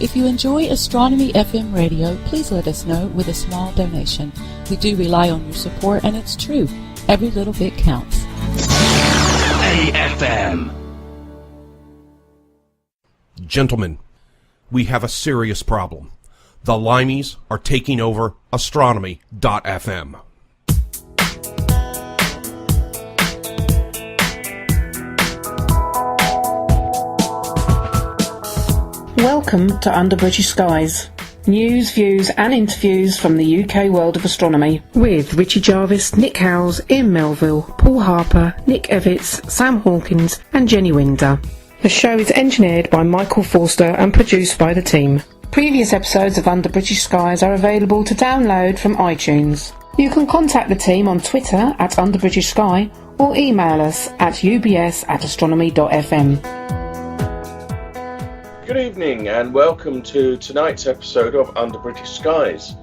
If you enjoy Astronomy FM radio, please let us know with a small donation. We do rely on your support, and it's true. Every little bit counts. AFM. Gentlemen, we have a serious problem. The Limeys are taking over Astronomy.fm. Welcome to Under British Skies. News, views and interviews from the UK world of astronomy with Richie Jarvis, Nick Howes, Ian Melville, Paul Harper, Nick Evitts, Sam Hawkins and Jenny Winder. The show is engineered by Michael Forster and produced by the team. Previous episodes of Under British Skies are available to download from iTunes. You can contact the team on Twitter at Under British Sky or email us at ubs@astronomy.fm. Good evening and welcome to tonight's episode of Under British Skies.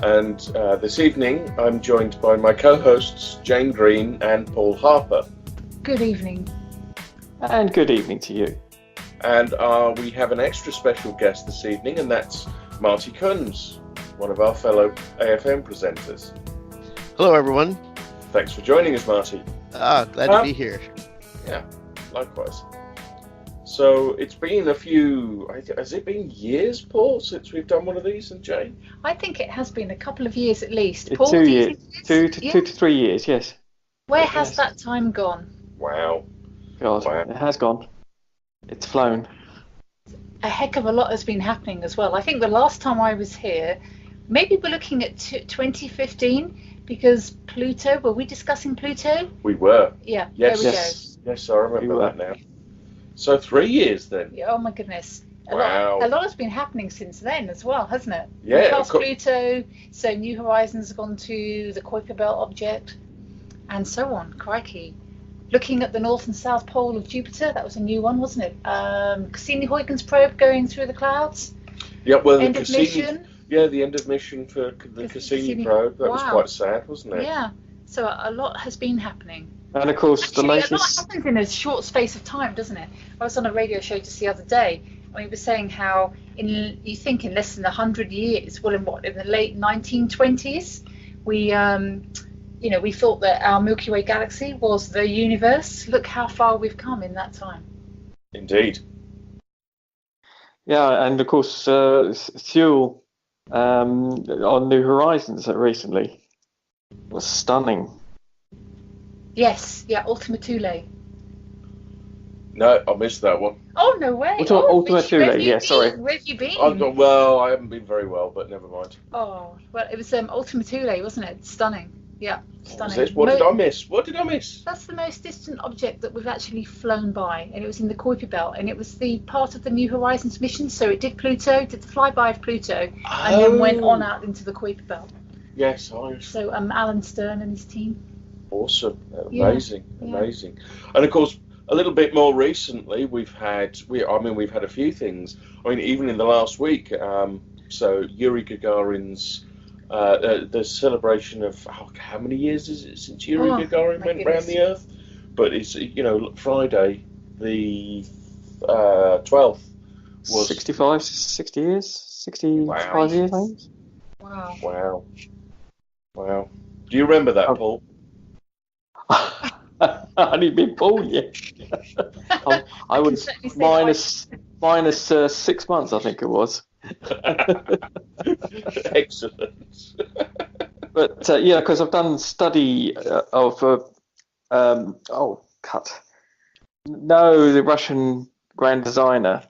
And this evening I'm joined by my co-hosts Jane Green and Paul Harper. Good evening. And good evening to you. And we have an extra special guest this evening, and that's Marty Kunz, one of our fellow AFM presenters. Hello everyone. Thanks for joining us, Marty. Glad to be here. Yeah, likewise. So it's been a few, has it been years, Paul, since we've done one of these, and Jane? I think it has been a couple of years at least. Paul, 2 years. Two to 3 years, yes. Where has that time gone? Wow. God, wow. It has gone. It's flown. A heck of a lot has been happening as well. I think the last time I was here, maybe we're looking at 2015, because Pluto, were we discussing Pluto? We were. Yeah, yes. There we go. Yes, I remember that now. So 3 years then. Yeah, oh my goodness. Wow. A lot has been happening since then as well, hasn't it? Yeah. Past Pluto, so New Horizons have gone to the Kuiper Belt object, and so on. Crikey. Looking at the north and south pole of Jupiter, that was a new one, wasn't it? Cassini-Huygens probe going through the clouds. Yeah, well, end of mission. Yeah, the end of mission for the Cassini probe. That was quite sad, wasn't it? Yeah. So a lot has been happening. And of course, actually, the latest. A lot happens in a short space of time, doesn't it? I was on a radio show just the other day, and we were saying how you think in less than 100 years, well, in the late 1920s, we we thought that our Milky Way galaxy was the universe. Look how far we've come in that time. Indeed. Yeah, and of course, Thule on New Horizons recently was stunning. Yes, yeah, Ultima Thule. No, I missed that one. Oh, no way. Ultima Thule, yeah, sorry. Where have you been? I haven't been very well, but never mind. Oh, well, it was Ultima Thule, wasn't it? Stunning. Yeah, stunning. What did I miss? What did I miss? That's the most distant object that we've actually flown by, and it was in the Kuiper Belt, and it was the part of the New Horizons mission, so it did Pluto, did the flyby of Pluto, and then went on out into the Kuiper Belt. Yes, So Alan Stern and his team. Awesome, amazing. And of course, a little bit more recently, we've had a few things. I mean, even in the last week, so Yuri Gagarin's the celebration of how many years is it since Yuri Gagarin went around the Earth? But it's Friday, the 12th was 60 years, 65 years, I think. Wow. Do you remember that, Paul? I hadn't been born yet. I was minus 6 months, I think it was. Excellent. But because I've done study of the Russian grand designer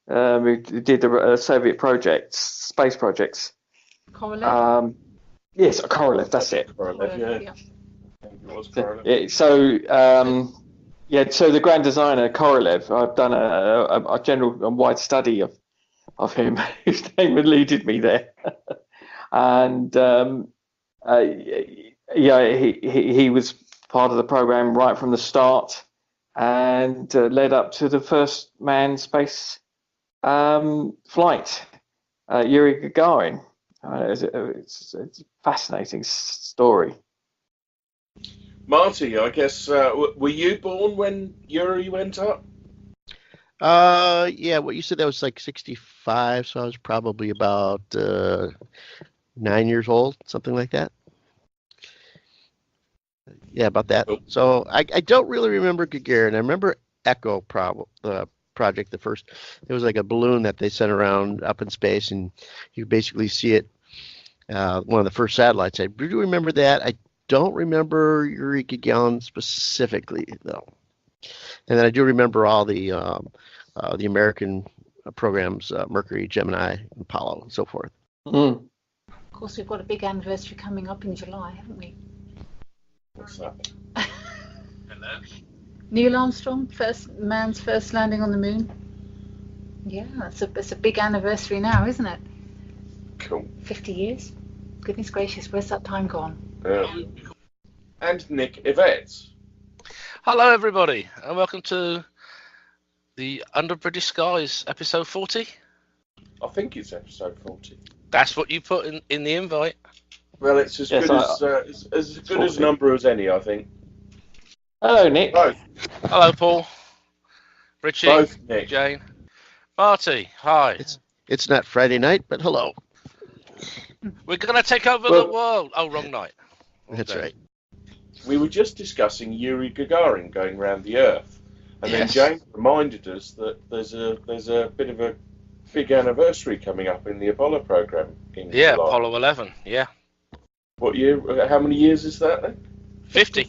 who did the Soviet space projects. Korolev? Yes, Korolev, that's it. Korolev, yeah. So the grand designer Korolev, I've done a general and wide study of him. His name eluded me there, and he was part of the program right from the start, and led up to the first manned space flight, Yuri Gagarin. It's a fascinating story. Marty, I guess, were you born when Yuri went up? Yeah, what you said that was like 65, so I was probably about 9 years old, something like that. Yeah, about that. So I don't really remember Gagarin. I remember Echo project. The first, it was like a balloon that they sent around up in space, and you basically see it. One of the first satellites. I do remember that. I don't remember Yuri Gagarin specifically, though. And then I do remember all the American programs, Mercury, Gemini, Apollo, and so forth. Mm. Of course, we've got a big anniversary coming up in July, haven't we? What's that? Hello? Neil Armstrong, man's first landing on the moon. Yeah, it's a big anniversary now, isn't it? Cool. 50 years. Goodness gracious, where's that time gone? And Nick Yvette. Hello, everybody, and welcome to the Under British Skies, episode 40. I think it's episode 40. That's what you put in the invite. Well, it's as good as number as any, I think. Hello, Nick. Both. Hello, Paul. Richie. Both, Nick. Jane. Marty, hi. It's not Friday night, but hello. We're going to take over the world. Oh, wrong night. That's right. We were just discussing Yuri Gagarin going around the Earth, and Yes. then Jane reminded us that there's a bit of a big anniversary coming up in the Apollo program. In Yeah, July. Apollo 11. Yeah. What year? How many years is that then? 50.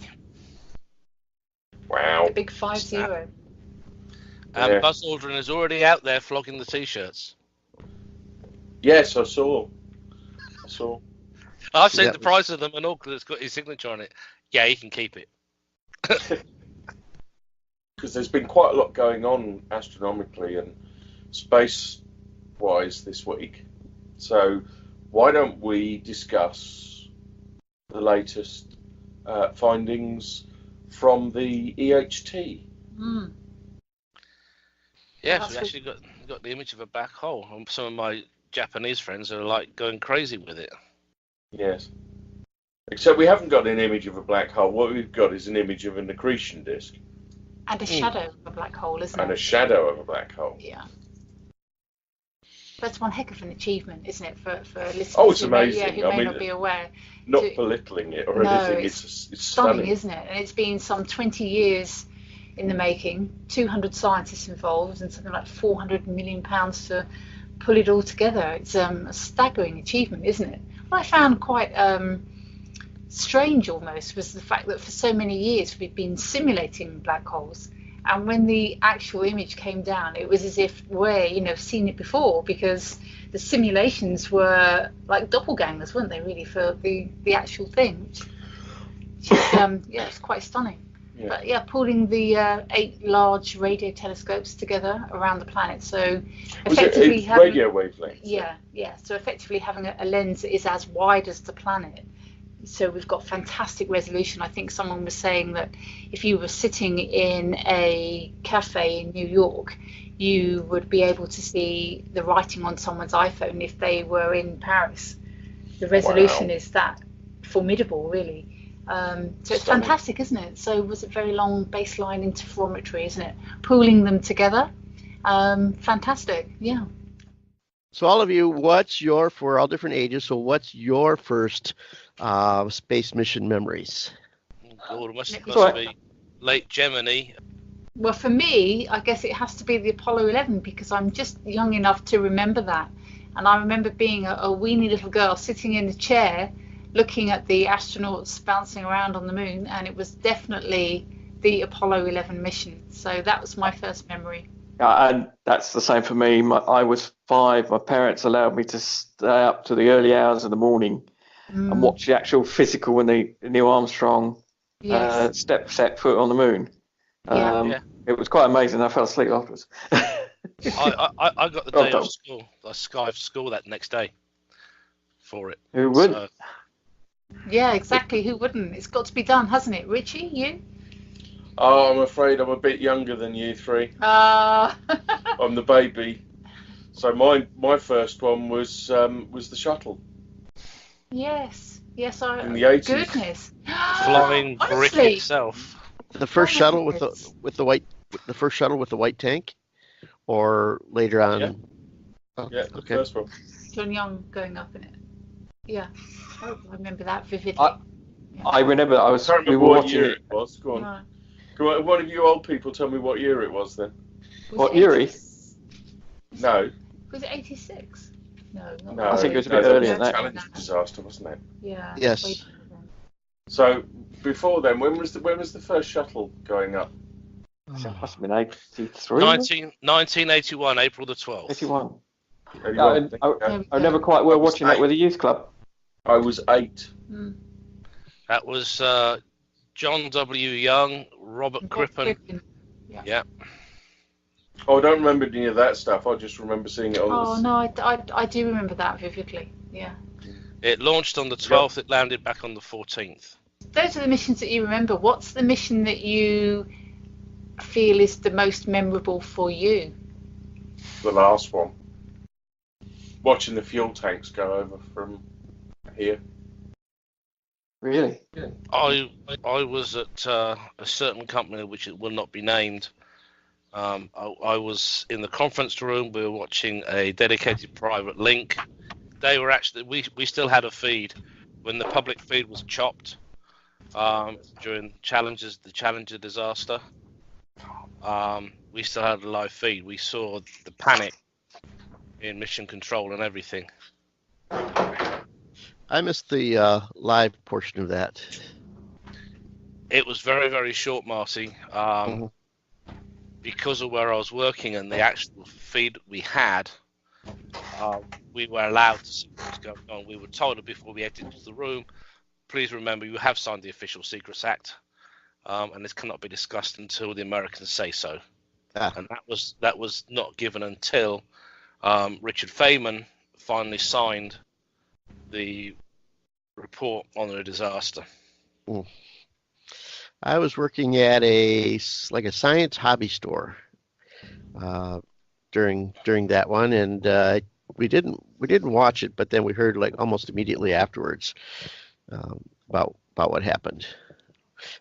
Wow. The big 50. And Yeah. Buzz Aldrin is already out there flogging the T-shirts. Yes, I saw. I've seen That the was- price of them and all because it's got his signature on it. Yeah, he can keep it. Because there's been quite a lot going on astronomically and space-wise this week. So why don't we discuss the latest findings from the EHT? Mm. Yes, That's we actually got the image of a black hole, and some of my Japanese friends are like going crazy with it. Yes. Except we haven't got an image of a black hole. What we've got is an image of an accretion disk And a shadow of a black hole, isn't and it? a shadow of a black hole. Yeah. That's one heck of an achievement, isn't it, for listeners Oh, it's who may, amazing. who I may mean, not be aware. Not To- belittling it or No, anything. it's It's Stunning, stunning. isn't it? And it's been some 20 years in the making, 200 scientists involved, and something like £400 million to pull it all together. It's a staggering achievement, isn't it? What I found quite strange almost was the fact that for so many years we've been simulating black holes, and when the actual image came down, it was as if we've seen it before, because the simulations were like doppelgangers, weren't they, really, for the actual thing? Which is, it's quite stunning. Yeah. But yeah, pulling the 8 large radio telescopes together around the planet, so Was effectively it's having radio wavelengths? yeah. So effectively having a lens that is as wide as the planet. So we've got fantastic resolution. I think someone was saying that if you were sitting in a cafe in New York, you would be able to see the writing on someone's iPhone if they were in Paris. The resolution Wow. is that formidable, really. So it's Stunning. fantastic, isn't it? So it was a very long baseline interferometry, isn't it? Pooling them together. Fantastic, yeah. So all of you, for all different ages, so what's your first space mission memories? God, it must Sorry. be late Gemini. Well, for me, I guess it has to be the Apollo 11, because I'm just young enough to remember that. And I remember being a weeny little girl sitting in a chair looking at the astronauts bouncing around on the moon, and it was definitely the Apollo 11 mission. So that was my first memory. And that's the same for me. I was 5. My parents allowed me to stay up to the early hours of the morning and watch the actual physical when Neil Armstrong Yes. set foot on the moon. Yeah. It was quite amazing. I fell asleep afterwards. I got the Well day done. off school. I skived school that next day for it. Who would? So, Yeah, exactly. Who wouldn't? It's got to be done, hasn't it? Richie, you? Oh, I'm afraid I'm a bit younger than you three. Uh, I'm the baby. So my first one was the shuttle. yes. In the 80s. Goodness. flying brick Honestly, itself. The first Oh, shuttle yes. with the white tank. or later on? Yeah. Oh, Yeah, the okay. first one. John Young going up in it. Yeah. Oh, I remember that vividly. I remember I can't we remember were what watching year it. it was. Go on. No. Come on. One of you old people tell me what year it was then. What, Yuri? No. Was it 86? No, not No. I think it was a no, bit that earlier was than a that. Challenger disaster, wasn't it? Yeah. Yes. way before then. So before then, when was the first shuttle going up? So it must have been 83. 1981, April the 12th. 81. 81, I never quite were watching that with the youth club. I was 8. That was John W. Young, Robert Crippen. Yeah. Oh, I don't remember any of that stuff. I just remember seeing it on. Oh no, I do remember that vividly. Yeah. It launched on the 12th. It landed back on the 14th. Those are the missions that you remember. What's the mission that you feel is the most memorable for you? The last one. Watching the fuel tanks go over from here. Really? I was at a certain company which it will not be named. I was in the conference room. We were watching a dedicated private link. They were actually we still had a feed when the public feed was chopped during the Challenger disaster. We still had a live feed. We saw the panic in mission control and everything. I missed the live portion of that. It was very, very short, Marty. Because of where I was working and the actual feed we had, we were allowed to see what was going on. We were told before we entered into the room, please remember you have signed the Official Secrets Act, and this cannot be discussed until the Americans say so. And that was not given until Richard Feynman finally signed the report on the disaster. I was working at a science hobby store during that one, and we didn't watch it, but then we heard like almost immediately afterwards about what happened,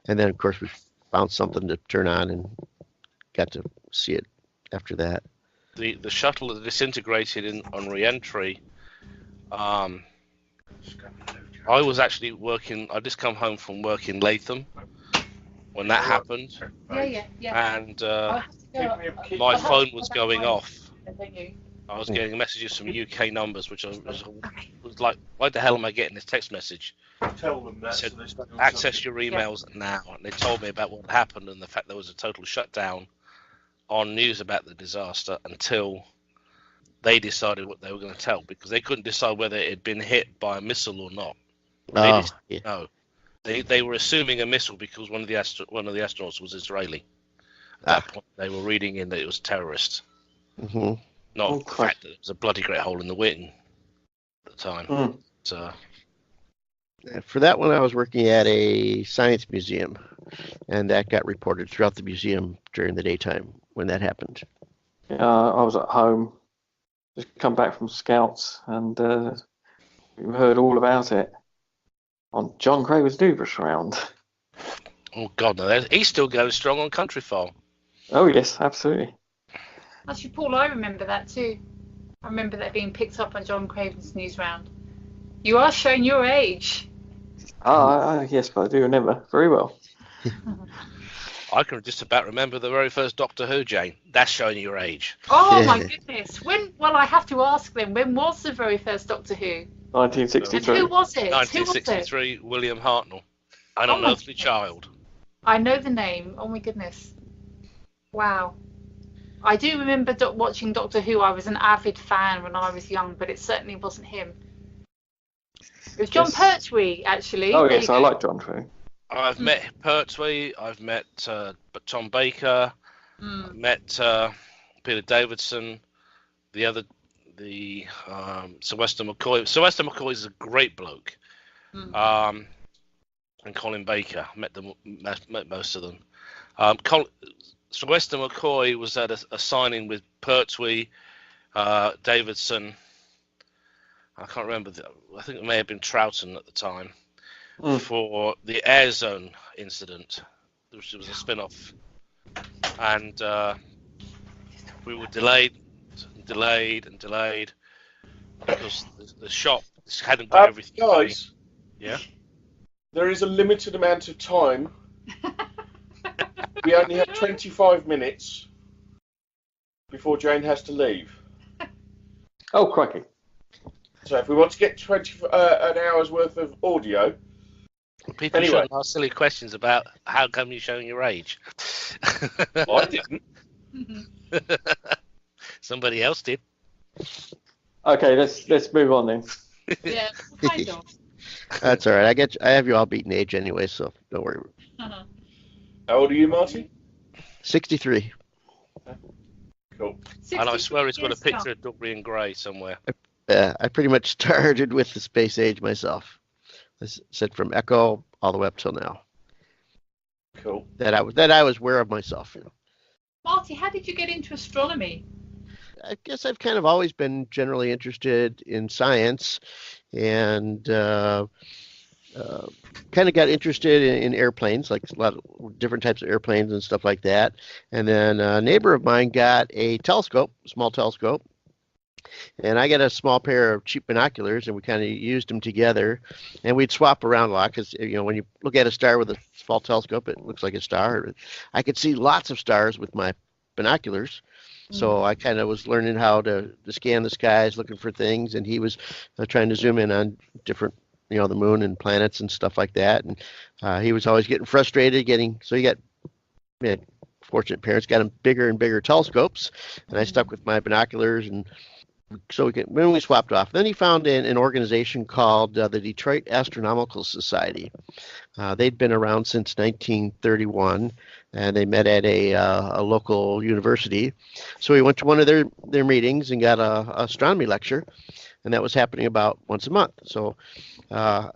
and then of course we found something to turn on and got to see it after that. The shuttle that disintegrated on re-entry. I was actually working. I just come home from work in Latham when that happened. Yeah. And my phone was going off. I was getting messages from UK numbers, which I was like, why the hell am I getting this text message? Tell them that. Said, access your emails now. And they told me about what happened and the fact there was a total shutdown on news about the disaster until they decided what they were going to tell, because they couldn't decide whether it had been hit by a missile or not. No, they were assuming a missile because one of the astronauts was Israeli. At that point, they were reading in that it was terrorists. Not the fact that it was a bloody great hole in the wing at the time. So, for that one, I was working at a science museum, and that got reported throughout the museum during the daytime when that happened. I was at home, just come back from Scouts, and we heard all about it on John Craven's Numerous Round. Oh God, no! He's still going strong on Countryfile. Oh yes, absolutely. Actually, Paul, I remember that too. I remember that being picked up on John Craven's News Round. You are showing your age. Yes, but I do remember very well. I can just about remember the very first Doctor Who, Jane. That's showing your age. Oh my goodness! Well, I have to ask then. When was the very first Doctor Who? 1963. And who was it? 1963. Who was it? William Hartnell. An Unearthly Child. I know the name. Oh my goodness! Wow. I do remember watching Doctor Who. I was an avid fan when I was young, but it certainly wasn't him. It was John Pertwee, actually. Oh yes, I like John Pertwee. I've met Pertwee. I've met Tom Baker. I've met Peter Davidson. Sylvester McCoy. Sylvester McCoy is a great bloke. And Colin Baker. Met most of them. Sylvester McCoy was at a signing with Pertwee, Davidson. I can't remember. I think it may have been Troughton at the time for the Air Zone incident, which was a spin-off. And we were delayed because the shop hadn't got everything ready. Guys, Yeah. there is a limited amount of time. We only have 25 minutes before Jane has to leave. Oh, crikey. So if we want to get an hour's worth of audio... People shouldn't ask silly questions about how come you're showing your age. I didn't. Somebody else did. Okay, let's move on then. Yeah, kind of. That's all right. I have you all beaten age anyway, so don't worry. Uh-huh. How old are you, Marty? 63. Cool. And I swear it's got a 60 picture of Dorian Gray somewhere. I pretty much started with the space age myself. I said from Echo all the way up till now. Cool. That I was aware of myself. You know. Marty, how did you get into astronomy? I guess I've kind of always been generally interested in science, and kind of got interested in airplanes, like a lot of different types of airplanes and stuff like that. And then a neighbor of mine got a telescope, small telescope, and I got a small pair of cheap binoculars, and we kind of used them together, and we'd swap around a lot because, you know, when you look at a star with a small telescope, it looks like a star. I could see lots of stars with my binoculars. So I kind of was learning how to scan the skies, looking for things, and he was trying to zoom in on different, you know, the moon and planets and stuff like that. And he was always getting frustrated, so he had fortunate parents, got him bigger and bigger telescopes, and I stuck with my binoculars, and so when we swapped off. Then he found an organization called the Detroit Astronomical Society. They'd been around since 1931, and they met at a local university. So he went to one of their meetings and got a astronomy lecture, and that was happening about once a month. So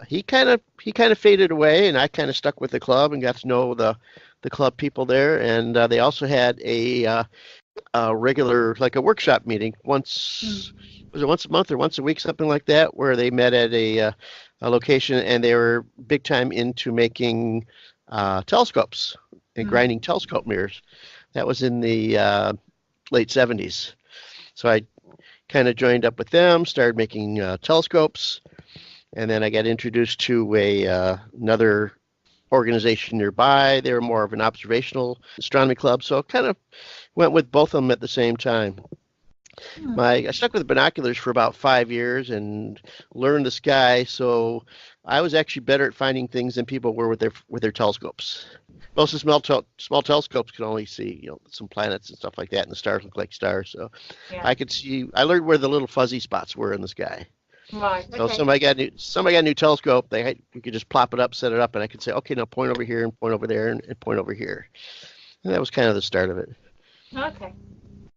he kind of faded away, and I kind of stuck with the club and got to know the club people there. And they also had a regular, like a workshop meeting was it once a month or once a week, something like that, where they met at a location, and they were big time into making telescopes and grinding telescope mirrors. That was in the late 70s. So I kind of joined up with them, started making telescopes, and then I got introduced to another organization nearby. They were more of an observational astronomy club, so kind of went with both of them at the same time. I stuck with binoculars for about 5 years and learned the sky, so I was actually better at finding things than people were with their telescopes. Most of the small telescopes could only see, you know, some planets and stuff like that, and the stars look like stars. So I could see. I learned where the little fuzzy spots were in the sky. Right. So somebody got a new telescope. We could just plop it up, set it up, and I could say, okay, now point over here and point over there and point over here. And that was kind of the start of it. Okay.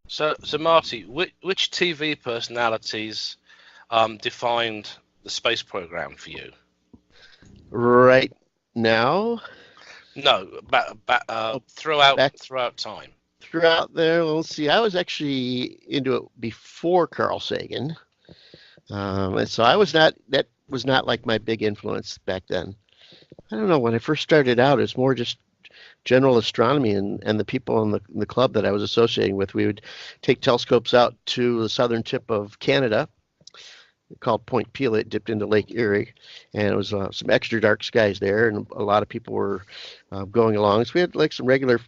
So Marty, which TV personalities defined the space program for you? Right now? No, throughout time. Throughout there, let's see. I was actually into it before Carl Sagan, and so that was not like my big influence back then. I don't know. When I first started out, it was more just general astronomy, and the people in the club that I was associating with. We would take telescopes out to the southern tip of Canada, called Point Peel. It dipped into Lake Erie, and it was some extra dark skies there, and a lot of people were going along. So we had like some regular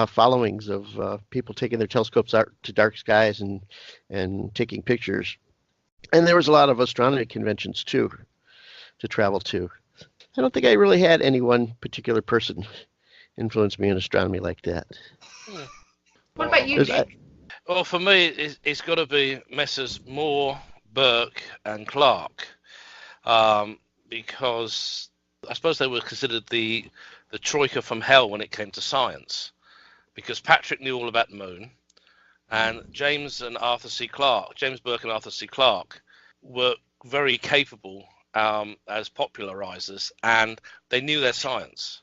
followings of people taking their telescopes out to dark skies and taking pictures. And there was a lot of astronomy conventions too to travel to. I don't think I really had any one particular person influence me in astronomy like that. What about you, Dick? Well, for me, it's got to be Messrs. Moore, Burke, and Clark, because I suppose they were considered the troika from hell when it came to science, because Patrick knew all about the moon, and James Burke and Arthur C. Clarke were very capable as popularizers, and they knew their science,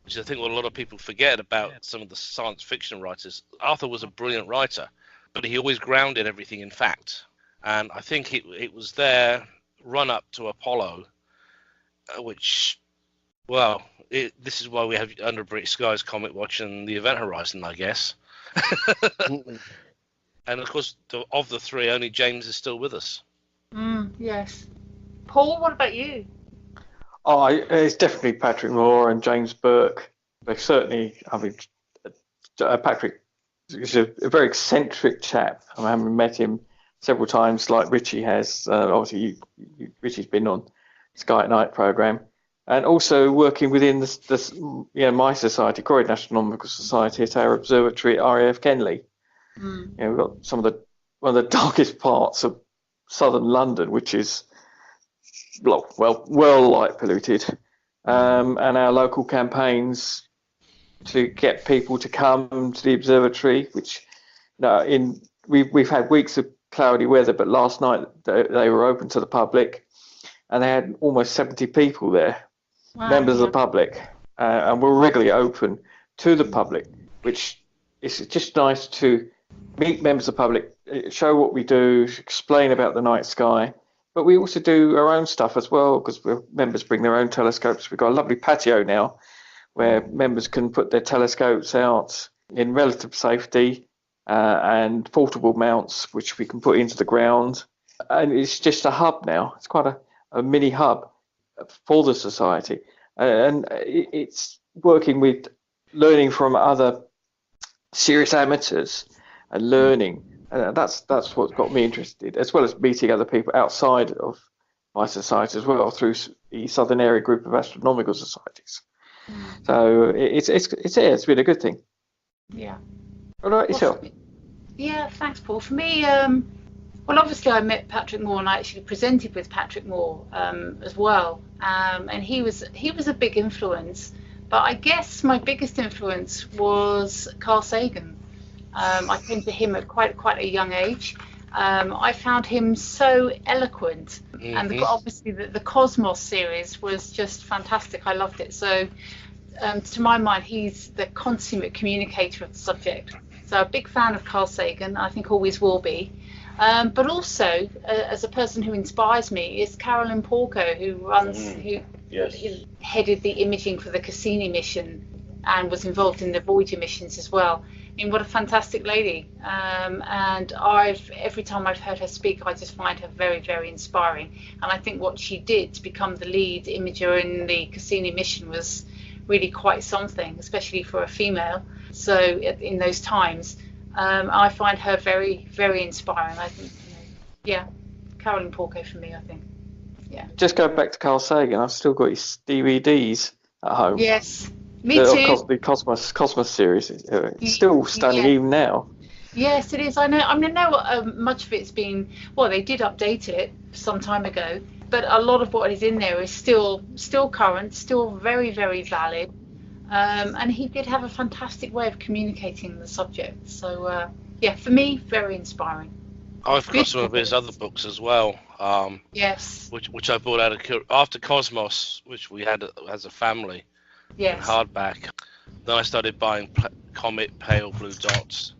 which I think what a lot of people forget about some of the science fiction writers. Arthur was a brilliant writer, but he always grounded everything in fact. And I think it was their run up to Apollo, which, well, this is why we have Under British Skies, Comet Watch, and the Event Horizon, I guess. And of course, of the three, only James is still with us. Yes. Paul, what about you? Oh, it's definitely Patrick Moore and James Burke. They certainly, I mean, Patrick is a very eccentric chap. I haven't met him several times like Richie has. Obviously, Richie's been on Sky at Night programme. And also working within my society, Croydon Astronomical Society, at our observatory at RAF Kenley. We've got one of the darkest parts of southern London, which is well light polluted, and our local campaigns to get people to come to the observatory, which we've had weeks of cloudy weather, but last night they were open to the public, and they had almost 70 people there. Wow, members of the public, and we're regularly open to the public, which is just nice to meet members of the public, show what we do, explain about the night sky. But we also do our own stuff as well, because members bring their own telescopes. We've got a lovely patio now where members can put their telescopes out in relative safety, and portable mounts, which we can put into the ground. And it's just a hub now. It's quite a mini hub for the society, and it's working with learning from other serious amateurs and learning, and that's what's got me interested, as well as meeting other people outside of my society as well through the Southern Area Group of Astronomical Societies. So it's been a good thing. Yeah. All right, yourself. Yeah, thanks, Paul. For me, well, obviously I met Patrick Moore, and I actually presented with Patrick Moore as well, and he was a big influence. But I guess my biggest influence was Carl Sagan. I came to him at quite a young age. I found him so eloquent, and obviously the Cosmos series was just fantastic. I loved it. So to my mind, he's the consummate communicator of the subject. So a big fan of Carl Sagan. I think always will be. But also, as a person who inspires me, is Carolyn Porco, who headed the imaging for the Cassini mission and was involved in the Voyager missions as well. I mean, what a fantastic lady. And every time I've heard her speak, I just find her very, very inspiring. And I think what she did to become the lead imager in the Cassini mission was really quite something, especially for a female. So in those times, I find her very, very inspiring. I think, Carolyn Porco for me, I think. Yeah. Just go back to Carl Sagan. I've still got his DVDs at home. Yes, me too. The Cosmos series. It's still stunning even now. Yes, it is. I know. I mean, I know much of it's been. Well, they did update it some time ago, but a lot of what is in there is still current, still very, very valid. And he did have a fantastic way of communicating the subject. So, for me, very inspiring. I've got some of his other books as well. Yes. Which I bought out of after Cosmos, which we had as a family. Yes. Hardback. Then I started buying Comet, Pale Blue Dots,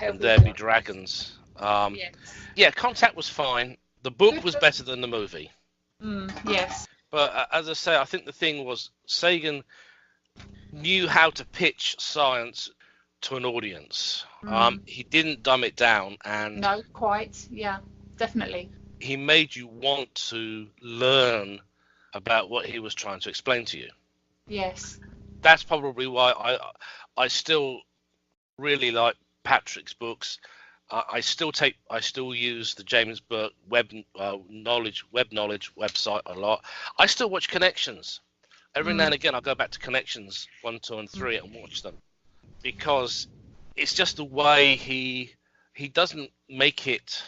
and There Be Dragons. Yeah, Contact was fine. The book was better than the movie. Yes. But as I say, I think the thing was Sagan knew how to pitch science to an audience. He didn't dumb it down, and no, quite. Yeah, definitely. He made you want to learn about what he was trying to explain to you. Yes. That's probably why I still really like Patrick's books. I still use the James Burke web knowledge website a lot. I still watch Connections. Every now and again, I'll go back to Connections 1, 2, and 3 and watch them, because it's just the way he doesn't make it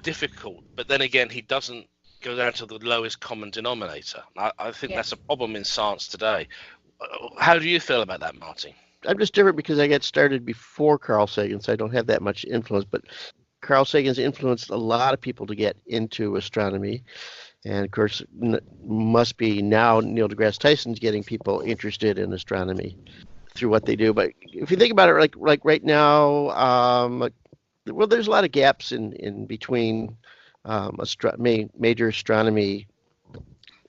difficult, but then again, he doesn't go down to the lowest common denominator. I think that's a problem in science today. How do you feel about that, Marty? I'm just different because I got started before Carl Sagan, so I don't have that much influence. But Carl Sagan's influenced a lot of people to get into astronomy. And, of course, must be now Neil deGrasse Tyson's getting people interested in astronomy through what they do. But if you think about it, like right now, well, there's a lot of gaps in between major astronomy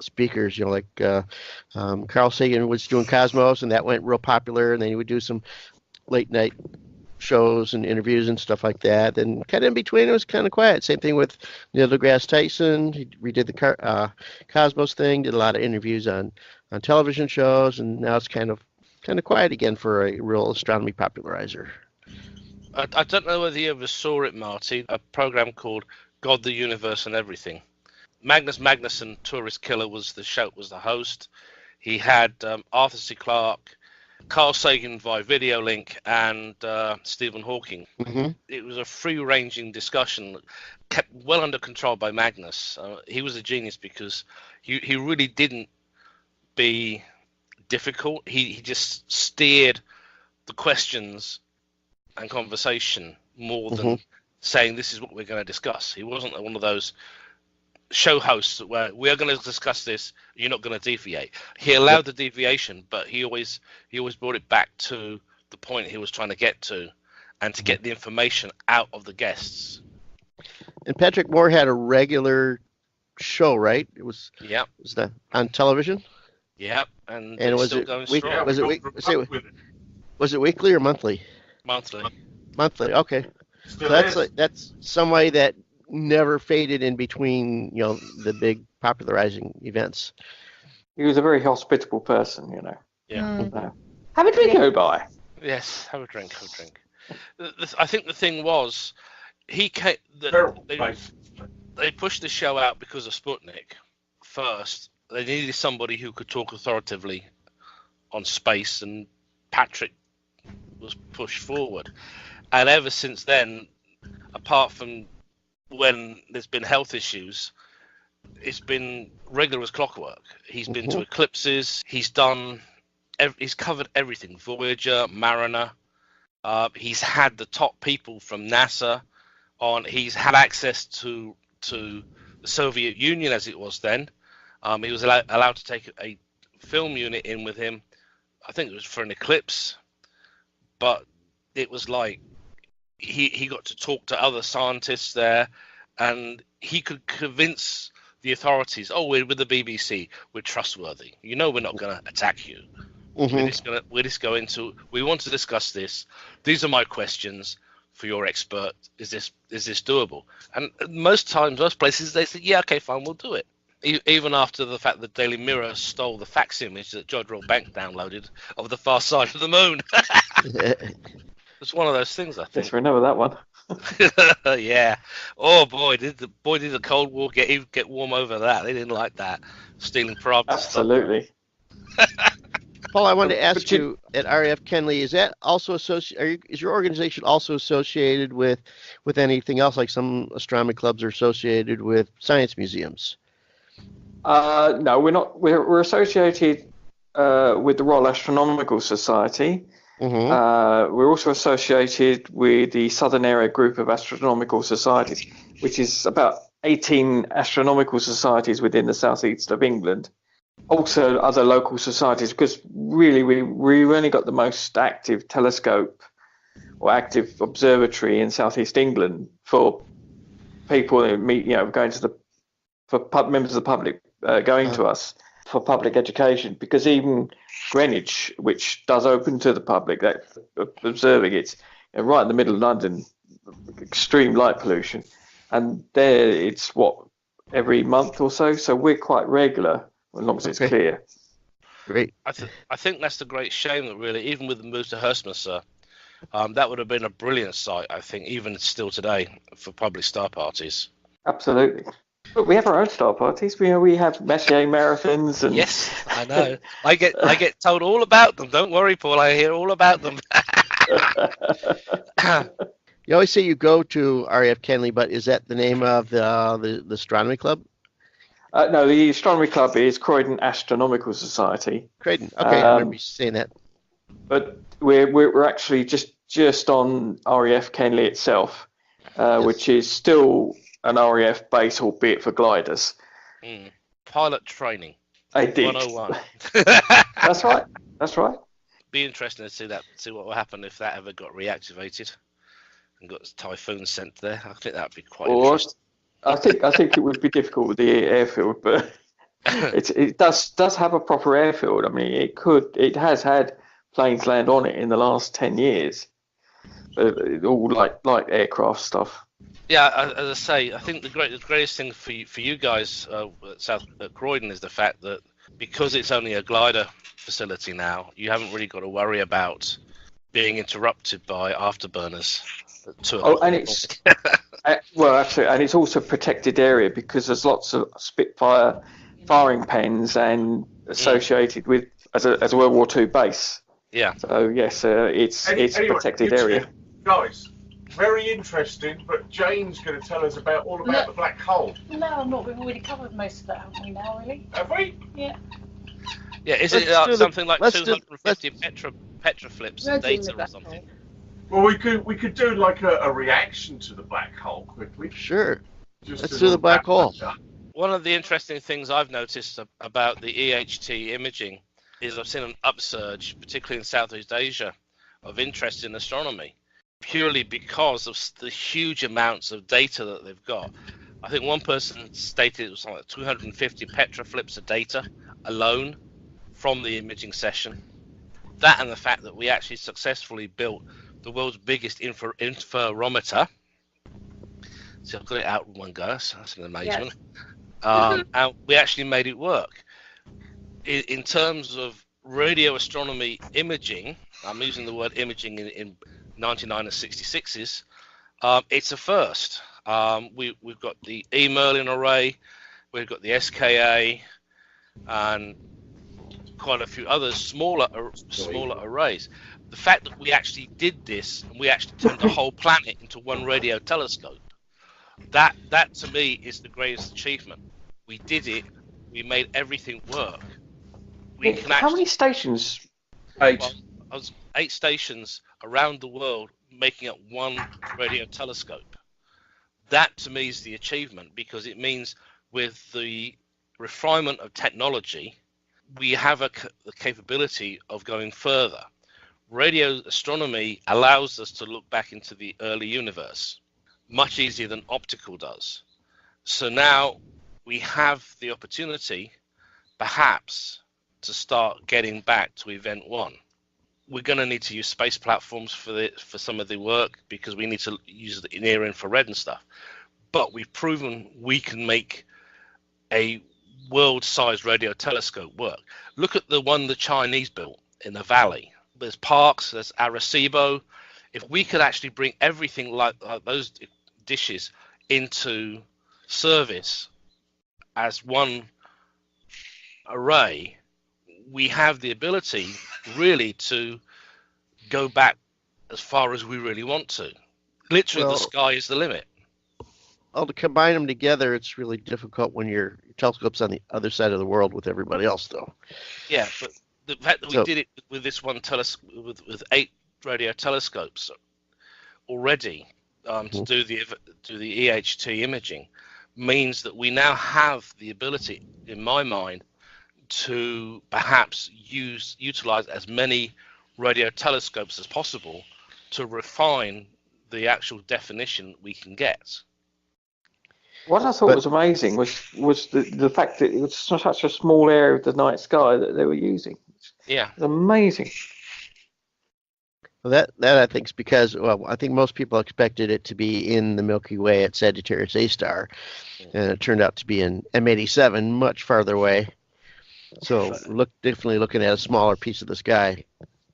speakers, like Carl Sagan was doing Cosmos, and that went real popular, and then he would do some late night shows and interviews and stuff like that. And kind of in between, it was kind of quiet. Same thing with Neil deGrasse Tyson. He redid the Cosmos thing, did a lot of interviews on television shows, and now it's kind of quiet again for a real astronomy popularizer. I don't know whether you ever saw it, Marty, a program called God, the Universe and Everything. Magnus Magnusson, Tourist Killer, was the host. He had Arthur C. Clarke, Carl Sagan via video link, and Stephen Hawking. Mm-hmm. It was a free-ranging discussion, kept well under control by Magnus. He was a genius because he really didn't be difficult. He just steered the questions and conversation more than saying this is what we're going to discuss. He wasn't one of those show hosts where we are going to discuss this, you're not going to deviate. He allowed the deviation, but he always brought it back to the point he was trying to get to, and to get the information out of the guests. And Patrick Moore had a regular show, right? It was that on television? Yeah, and was still it going week, strong. was it weekly or monthly? Monthly. Okay. So that's somebody that never faded in between, the big popularizing events. He was a very hospitable person, Yeah. Have a drink, Obi. Yes, have a drink. I think the thing was, they pushed the show out because of Sputnik first. They needed somebody who could talk authoritatively on space, and Patrick was pushed forward. And ever since then, apart from when there's been health issues, it's been regular as clockwork. He's been to eclipses. He's covered everything. Voyager, Mariner. He's had the top people from NASA on. He's had access to the Soviet Union as it was then. He was allowed to take a film unit in with him. I think it was for an eclipse, but it was like he got to talk to other scientists there, and he could convince the authorities, we're with the BBC, we're trustworthy. We're not going to attack you. We're just going to, we want to discuss this. These are my questions for your expert. Is this doable? And most times, most places, they say, yeah, okay, fine, we'll do it. Even after the fact that Daily Mirror stole the fax image that Jodrell Bank downloaded of the far side of the moon. It's one of those things, I think. Yes, remember that one. Yeah. Oh boy, did the Cold War get warm over that? They didn't like that, stealing private stuff. Absolutely. Paul, I wanted to ask you at RAF Kenley, is that also is your organization also associated with anything else, like some astronomy clubs are associated with science museums? No, we're not. We're associated with the Royal Astronomical Society. We're also associated with the Southern Area Group of Astronomical Societies, which is about 18 astronomical societies within the southeast of England. Also other local societies, because really we've only got the most active telescope or active observatory in southeast England for people who meet, going to for members of the public going to us for public education, because even Greenwich, which does open to the public, that observing it, right in the middle of London, extreme light pollution, and there it's every month or so. So we're quite regular as long as it's clear. Great. I think that's the great shame that really, even with the move to Herstmonceux, that would have been a brilliant site, I think, even still today, for public star parties. Absolutely. But we have our own star parties. We have Messier marathons. And... Yes, I know. I get told all about them. Don't worry, Paul. I hear all about them. You always say you go to RAF Kenley, but is that the name of the astronomy club? No, the astronomy club is Croydon Astronomical Society. Croydon. Okay, I remember you saying that. But we're actually just on RAF Kenley itself, Yes. which is still an RAF base, albeit for gliders. Pilot training. Indeed. 101. That's right. Be interesting to see what will happen if that ever got reactivated and got typhoons sent there. I think that'd be quite interesting. I think it would be difficult with the airfield, but it does have a proper airfield. I mean, it has had planes land on it in the last 10 years. all like aircraft stuff. Yeah, as I say, I think the greatest thing for you guys at Croydon is the fact that because it's only a glider facility now, you haven't really got to worry about being interrupted by afterburners. And it's well, absolutely, and it's also a protected area because there's lots of Spitfire firing pens and associated with as a World War II base. Yeah. So yes, it's a protected area. Guys, very interesting, but Jane's going to tell us all about the black hole. No, I'm not. We've already covered most of that, haven't we now, really? Have we? Yeah. Yeah, is it something like 250 petroflips data or something? Well, we could do like a reaction to the black hole quickly. Sure. Let's do the black hole. One of the interesting things I've noticed about the EHT imaging is I've seen an upsurge, particularly in Southeast Asia, of interest in astronomy, purely because of the huge amounts of data that they've got. I think one person stated it was like 250 petroflips of data alone from the imaging session. That and the fact that we actually successfully built the world's biggest interferometer. So I've got it out in one go, so that's an amazement. Yes. And we actually made it work. In terms of radio astronomy imaging, I'm using the word imaging in 99 and 66s, it's a first. We've got the E Merlin array, we've got the SKA, and quite a few others smaller arrays. The fact that we actually did this, and we actually turned the whole planet into one radio telescope, that to me is the greatest achievement. We did it. We made everything work. How many stations? 8. Well, 8 stations around the world making up one radio telescope. That to me is the achievement, because it means with the refinement of technology, we have the capability of going further. Radio astronomy allows us to look back into the early universe much easier than optical does. So now we have the opportunity, perhaps, to start getting back to Event 1. We're going to need to use space platforms for some of the work, because we need to use the near infrared and stuff. But we've proven we can make a world-sized radio telescope work. Look at the one the Chinese built in the valley. There's Parkes, there's Arecibo. If we could actually bring everything like those dishes into service as one array, we have the ability really to go back as far as we really want to. Literally, the sky is the limit. Well, to combine them together, it's really difficult when your telescope's on the other side of the world with everybody else, though. Yeah, but the fact that we did it with this one with 8 radio telescopes already to do the EHT imaging means that we now have the ability, in my mind, to perhaps utilize as many radio telescopes as possible to refine the actual definition we can get. What I thought was amazing was the fact that it was such a small area of the night sky that they were using. Yeah, it was amazing. Well, that I think is because, well, I think most people expected it to be in the Milky Way at Sagittarius A star, and it turned out to be in M87, much farther away. So definitely looking at a smaller piece of the sky.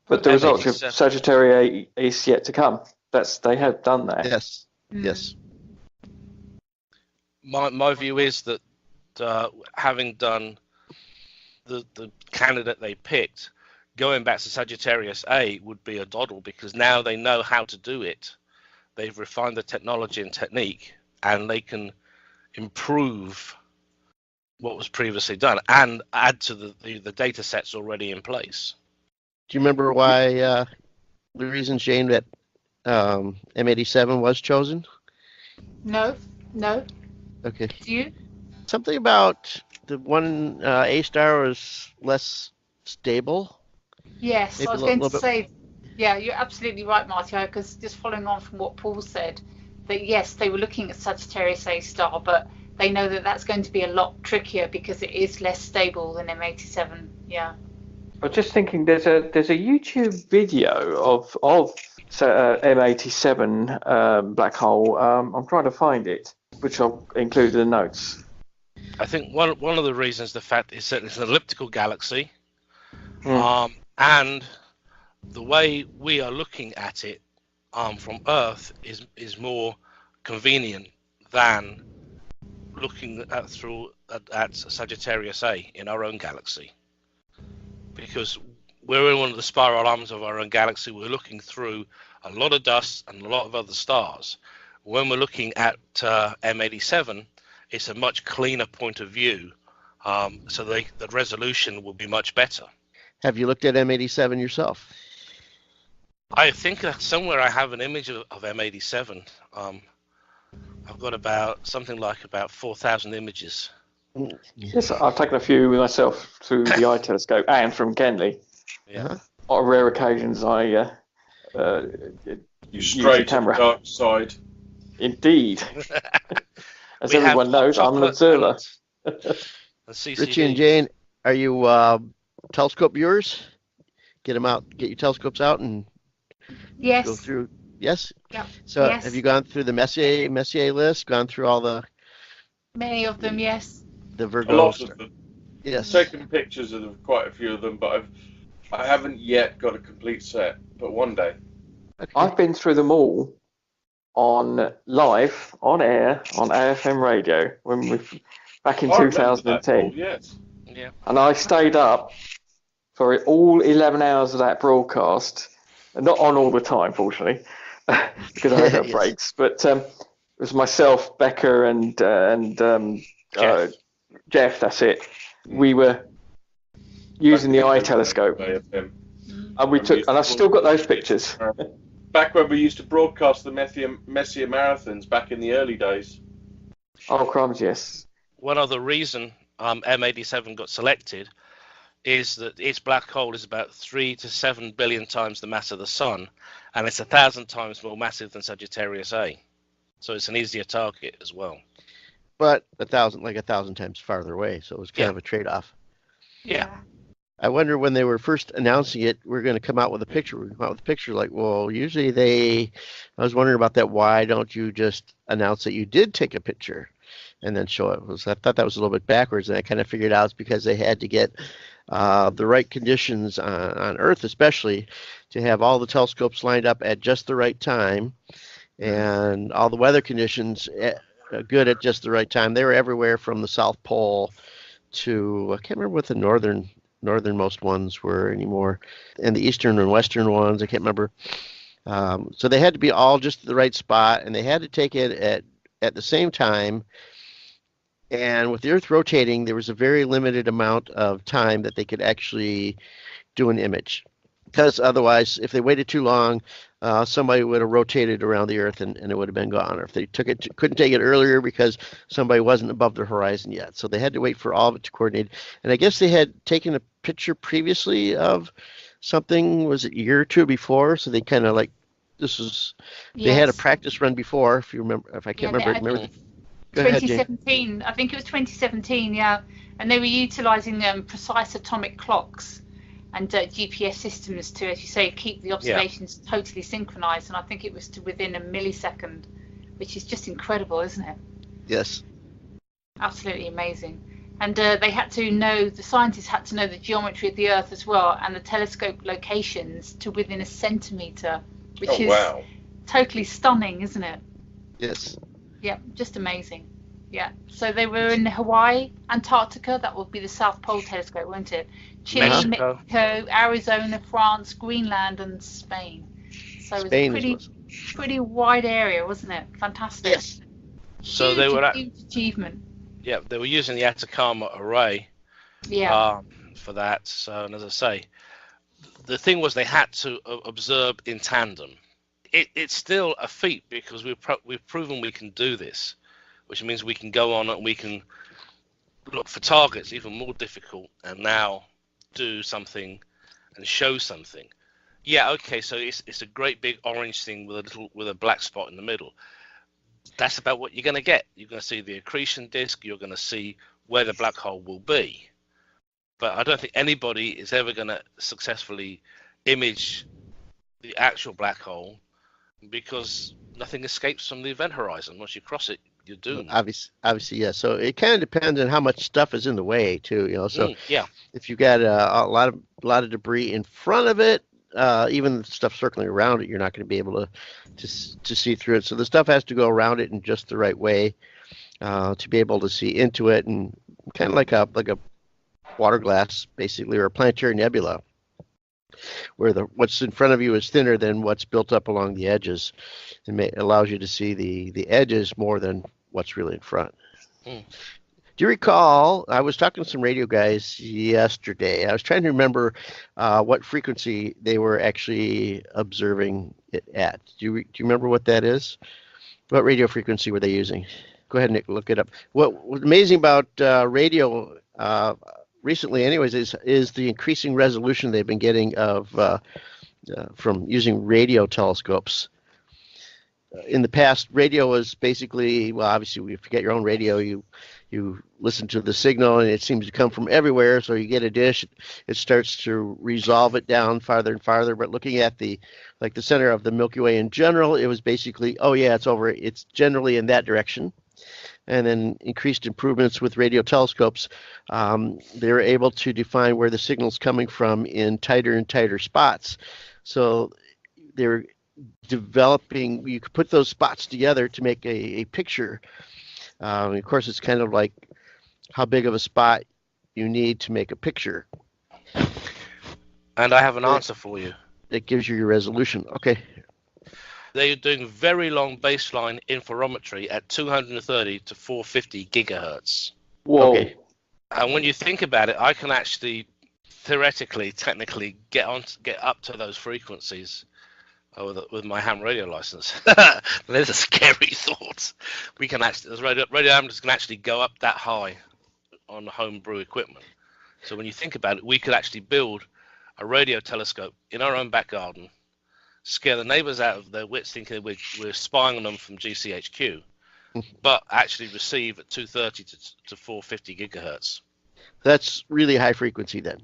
But the results of Sagittarius A is yet to come. They have done that. Yes. Yes. My view is that having done the candidate they picked, going back to Sagittarius A would be a doddle, because now they know how to do it. They've refined the technology and technique, and they can improve what was previously done and add to the data sets already in place. Do you remember why the reason, Jane, that M87 was chosen? No. Okay. Do you? Something about the one A star was less stable. Yes, Maybe I was going to say, yeah, you're absolutely right, Marty, because just following on from what Paul said, that yes, they were looking at Sagittarius A star, but they know that that's going to be a lot trickier because it is less stable than M87. Yeah. I was just thinking, there's a YouTube video of M87 black hole. I'm trying to find it, which I'll include in the notes. I think one of the reasons the fact is that it's an elliptical galaxy, Hmm. and the way we are looking at it from Earth is more convenient than looking at Sagittarius A in our own galaxy, because we're in one of the spiral arms of our own galaxy. We're looking through a lot of dust and a lot of other stars. When we're looking at M87, it's a much cleaner point of view, so the resolution will be much better. Have you looked at M87 yourself? I think that somewhere I have an image of M87. I've got about 4,000 images. Yes, I've taken a few with myself through the eye telescope and from Genley. Yeah. On rare occasions, I You use stray the to the camera. dark side. Indeed. As We everyone have knows, I'm an observer. and CCD. Richie and Jane, are you telescope viewers? Get them out. Get your telescopes out and Yes. go through. Yes. Yep. So Yes. have you gone through the Messier list? Gone through all the Many of them, yes. A Virgo? lot of them. Yes. Taken pictures of them, quite a few of them, but I haven't yet got a complete set. But one day. Okay. I've been through them all on live, on air, on AFM radio back in I remember 2010. that, Paul, yes. Yeah. And I stayed up for all 11 hours of that broadcast. Not on all the time, fortunately, because I had Yes. breaks. But it was myself, Becca, and Jeff. That's it. We were using the eye telescope, and I've still got those pictures. Back when we used to broadcast the Messier marathons back in the early days. Oh, crumbs, yes. One other reason M87 got selected is that its black hole is about 3 to 7 billion times the mass of the Sun, and it's 1,000 times more massive than Sagittarius A. So it's an easier target as well. But 1,000 times farther away, so it was kind of a trade-off. Yeah. I wonder when they were first announcing it, we're going to come out with a picture. We come out with a picture like, well, usually I was wondering about that. Why don't you just announce that you did take a picture and then show it? I thought that was a little bit backwards, and I kind of figured out it's because they had to get the right conditions on Earth, especially to have all the telescopes lined up at just the right time, and all the weather conditions good at just the right time. They were everywhere from the South Pole to I can't remember what the northernmost ones were anymore, and the eastern and western ones I can't remember. So they had to be all just at the right spot, and they had to take it at the same time. And with the Earth rotating, there was a very limited amount of time that they could actually do an image, because otherwise, if they waited too long, somebody would have rotated around the Earth and it would have been gone. Or if they couldn't take it earlier because somebody wasn't above the horizon yet, so they had to wait for all of it to coordinate. And I guess they had taken a picture previously of something, was it a year or two before? So they kind of like they had a practice run before, if you remember. If I can't remember. Go ahead, Jane. 2017, I think it was 2017, yeah. And they were utilising precise atomic clocks and GPS systems to, as you say, keep the observations totally synchronised. And I think it was to within a millisecond, which is just incredible, isn't it? Yes. Absolutely amazing. And the scientists had to know the geometry of the Earth as well, and the telescope locations to within a centimetre, which is totally stunning, isn't it? Yes. Yeah, just amazing. Yeah. So they were in Hawaii, Antarctica, that would be the South Pole telescope, won't it? Chile, Mexico, Arizona, France, Greenland, and Spain. So it was a pretty wide area, wasn't it? Fantastic. Yes. So they were huge achievement. Yeah, they were using the Atacama Array. Yeah. For that. So, and as I say, the thing was they had to observe in tandem. It's still a feat because we've proven we can do this, which means we can go on and we can look for targets even more difficult and now do something and show something. Yeah, okay, so it's a great big orange thing with a black spot in the middle. That's about what you're going to get. You're going to see the accretion disk. You're going to see where the black hole will be. But I don't think anybody is ever going to successfully image the actual black hole, because nothing escapes from the event horizon. Once you cross it, you're doomed. Obviously, yeah. So it kind of depends on how much stuff is in the way too. So yeah, if you've got a lot of debris in front of it, even the stuff circling around it, you're not going to be able to see through it. So the stuff has to go around it in just the right way to be able to see into it, and kind of like a water glass, basically, or a planetary nebula, where what's in front of you is thinner than what's built up along the edges. It allows you to see the edges more than what's really in front. Do you recall, I was talking to some radio guys yesterday. I was trying to remember what frequency they were actually observing it at. Do you remember what that is? What radio frequency were they using? Go ahead, Nick, look it up. What was amazing about radio recently anyways is the increasing resolution they've been getting of from using radio telescopes. In the past, radio was basically, well, obviously, if you get your own radio, you listen to the signal, and it seems to come from everywhere. So you get a dish, it starts to resolve it down farther and farther. But looking at the center of the Milky Way in general, it was basically, oh yeah, it's generally in that direction. And then increased improvements with radio telescopes, they were able to define where the signal's coming from in tighter and tighter spots. So they're developing, you could put those spots together to make a picture. Of course, it's kind of like how big of a spot you need to make a picture. And I have an answer for you. That gives you your resolution. Okay. They're doing very long baseline interferometry at 230 to 450 gigahertz. Whoa. Okay. And when you think about it, I can actually theoretically, technically get up to those frequencies with my ham radio license. There's a scary thought. We can actually, as radio amateurs can actually go up that high on homebrew equipment. So when you think about it, we could actually build a radio telescope in our own back garden, scare the neighbors out of their wits thinking we're spying on them from GCHQ, but actually receive at 230 to 450 gigahertz. That's really high frequency then,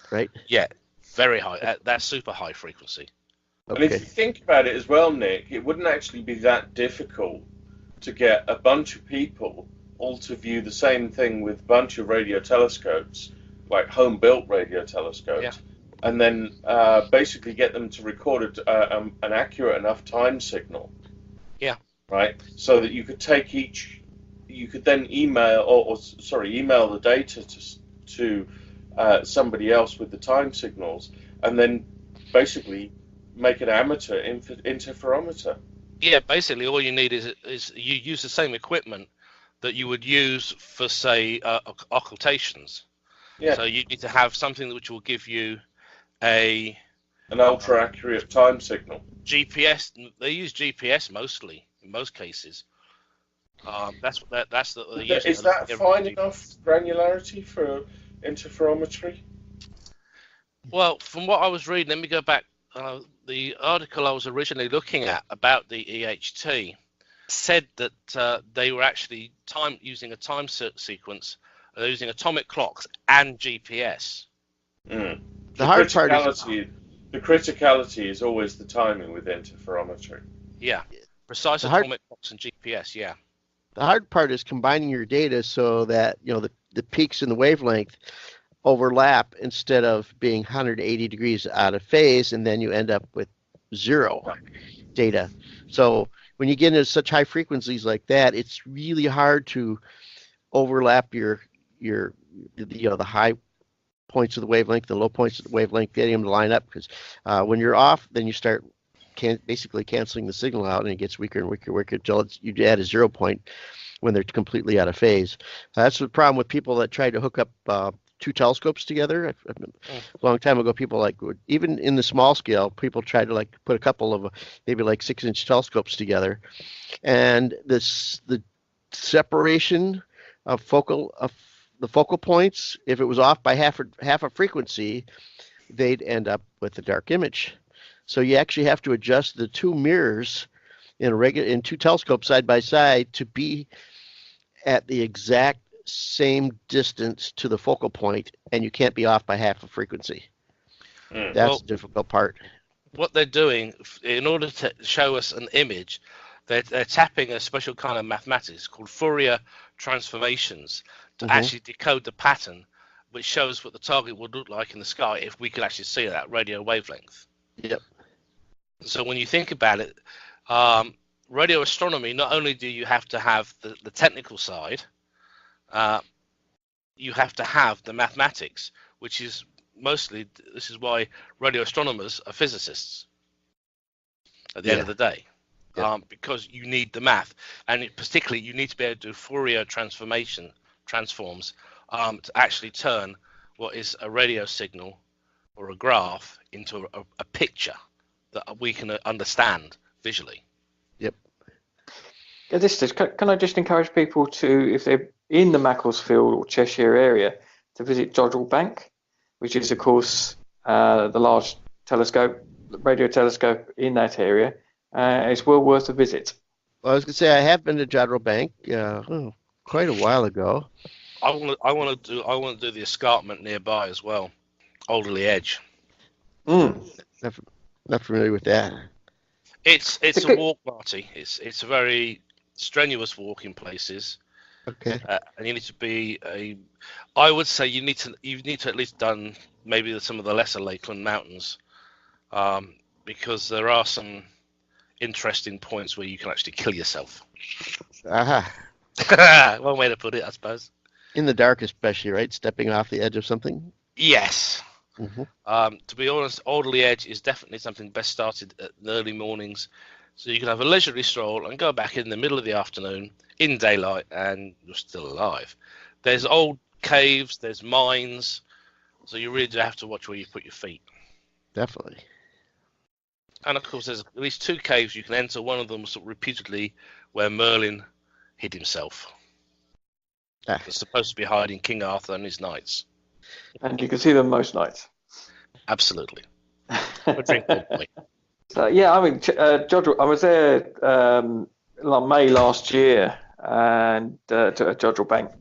right? Yeah, very high. That's super high frequency. Okay. And if you think about it as well, Nick, it wouldn't actually be that difficult to get a bunch of people all to view the same thing with a bunch of radio telescopes, like home-built radio telescopes, and then basically get them to record an accurate enough time signal. Yeah. Right? So that you could take you could then email the data to somebody else with the time signals, and then basically make an amateur interferometer. Yeah, basically all you need is you use the same equipment that you would use for, say, occultations. Yeah. So you need to have something which will give you an ultra accurate time signal. GPS. They use GPS mostly in most cases. That's what they use. Is that fine enough granularity for interferometry? Well, from what I was reading, let me go back. The article I was originally looking at about the EHT said that they were actually using a time sequence, using atomic clocks and GPS. Mm. The criticality is always the timing with interferometry. Yeah, precise atomic clocks and GPS. Yeah. The hard part is combining your data so that the peaks in the wavelength overlap instead of being 180 degrees out of phase, and then you end up with zero data. So when you get into such high frequencies like that, it's really hard to overlap the high points of the wavelength, the low points of the wavelength, getting them to line up, because when you're off, then you start basically canceling the signal out, and it gets weaker and weaker and weaker until you add a 0 point when they're completely out of phase. That's the problem with people that try to hook up two telescopes together. A long time ago, people even in the small scale, people tried to put a couple of maybe 6-inch telescopes together, and the separation of the focal points, if it was off by half a frequency, they'd end up with a dark image. So you actually have to adjust the two mirrors in two telescopes side by side to be at the exact same distance to the focal point, and you can't be off by half a frequency. That's the difficult part. what they're doing in order to show us an image, they're tapping a special kind of mathematics called Fourier transformations to actually decode the pattern, which shows what the target would look like in the sky if we could actually see that radio wavelength. Yep. So when you think about it, radio astronomy, not only do you have to have the technical side, you have to have the mathematics, which is mostly, this is why radio astronomers are physicists at the end of the day. Because you need the math, and particularly you need to be able to do Fourier transforms to actually turn what is a radio signal or a graph into a picture that we can understand visually. Yep. Yeah, can I just encourage people to, if they're in the Macclesfield or Cheshire area, to visit Jodrell Bank, which is, of course, the large radio telescope in that area. It's well worth a visit. Well, I was going to say I have been to Jodrell Bank quite a while ago. I want to do the escarpment nearby as well, Alderley Edge. Not familiar with that. It's a walk, Marty. It's a very strenuous walk in places. Okay. And you need to be I would say you need to at least done maybe some of the lesser Lakeland mountains, because there are some interesting points where you can actually kill yourself. One way to put it, I suppose. In the dark, especially, right? Stepping off the edge of something. Yes. To be honest, Alderley Edge is definitely something best started at the early mornings, so you can have a leisurely stroll and go back in the middle of the afternoon in daylight, and you're still alive. There's old caves, there's mines, so you really do have to watch where you put your feet. Definitely. And of course, there's at least 2 caves you can enter. One of them was reputedly where Merlin hid himself. It's supposed to be hiding King Arthur and his knights. And you can see them most nights. Absolutely. Drink more, boy. Yeah, I mean, Jodrell, I was there May last year, and to Jodrell Bank,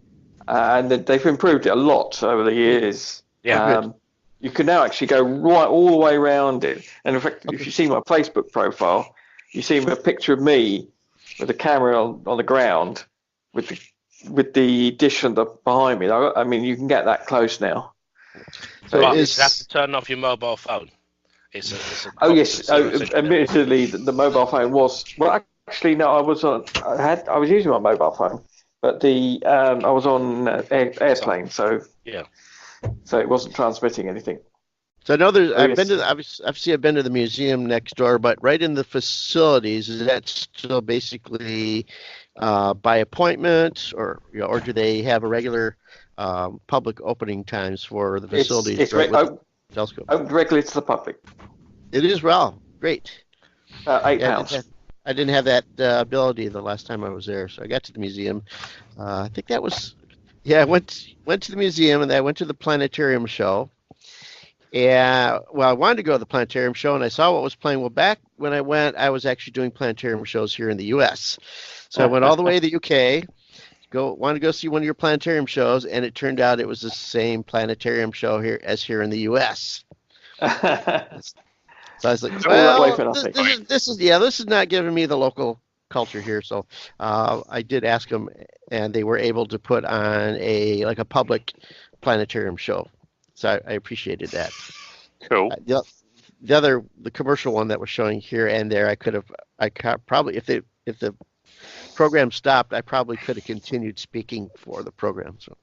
and they've improved it a lot over the years. Yeah, you can now actually go right all the way around it. And in fact, if you see my Facebook profile, you see a picture of me with a camera on the ground with the dish behind me. I mean, you can get that close now. So you have to turn off your mobile phone. Admittedly, the mobile phone was actually no. I was using my mobile phone, but I was on airplane, so it wasn't transmitting anything. So I know I've been to the museum next door, but right in the facilities, is that still basically by appointment, or do they have a regular public opening times for the facilities? It's telescope. Open directly to the public. It is, well, great. £8. I didn't have that ability the last time I was there, so I got to the museum. I think that was, I went to the museum, and then I went to the planetarium show. Yeah, well, I wanted to go to the planetarium show, and I saw what was playing. Well, back when I went, I was actually doing planetarium shows here in the U.S. So I went all the way to the UK, wanted to go see one of your planetarium shows, and it turned out it was the same planetarium show here in the U.S. So I was like, well, this is not giving me the local culture here. So I did ask them, and they were able to put on a public planetarium show. So I appreciated that. Cool. The commercial one that was showing here and there, I probably, if the program stopped, I probably could have continued speaking for the program. So.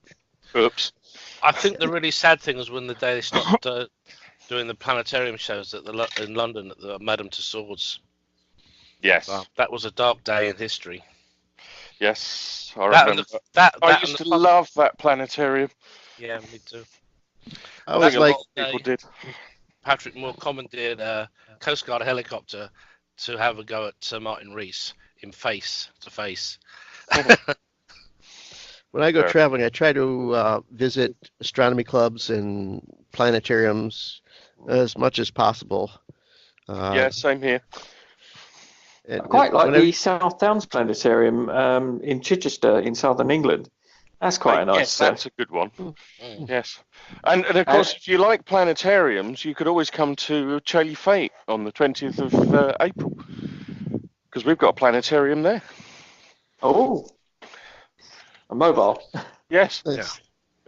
Oops. I think the really sad thing was when the day they stopped doing the planetarium shows in London at the Madame Tussauds. Yes. That was a dark day in history. Yes, I remember. I used to love that planetarium. Yeah, me too. I think a lot of people did. Patrick Moore commandeered a Coast Guard helicopter to have a go at Sir Martin Rees in face to face. When I go traveling, I try to visit astronomy clubs and planetariums as much as possible. Same here. I quite like the South Downs Planetarium in Chichester in southern England. That's quite a nice. Yes, that's a good one. Yes, and of course, if you like planetariums, you could always come to Chaley Fate on the 20th of April, because we've got a planetarium there. Oh, a mobile. Yes. Yeah.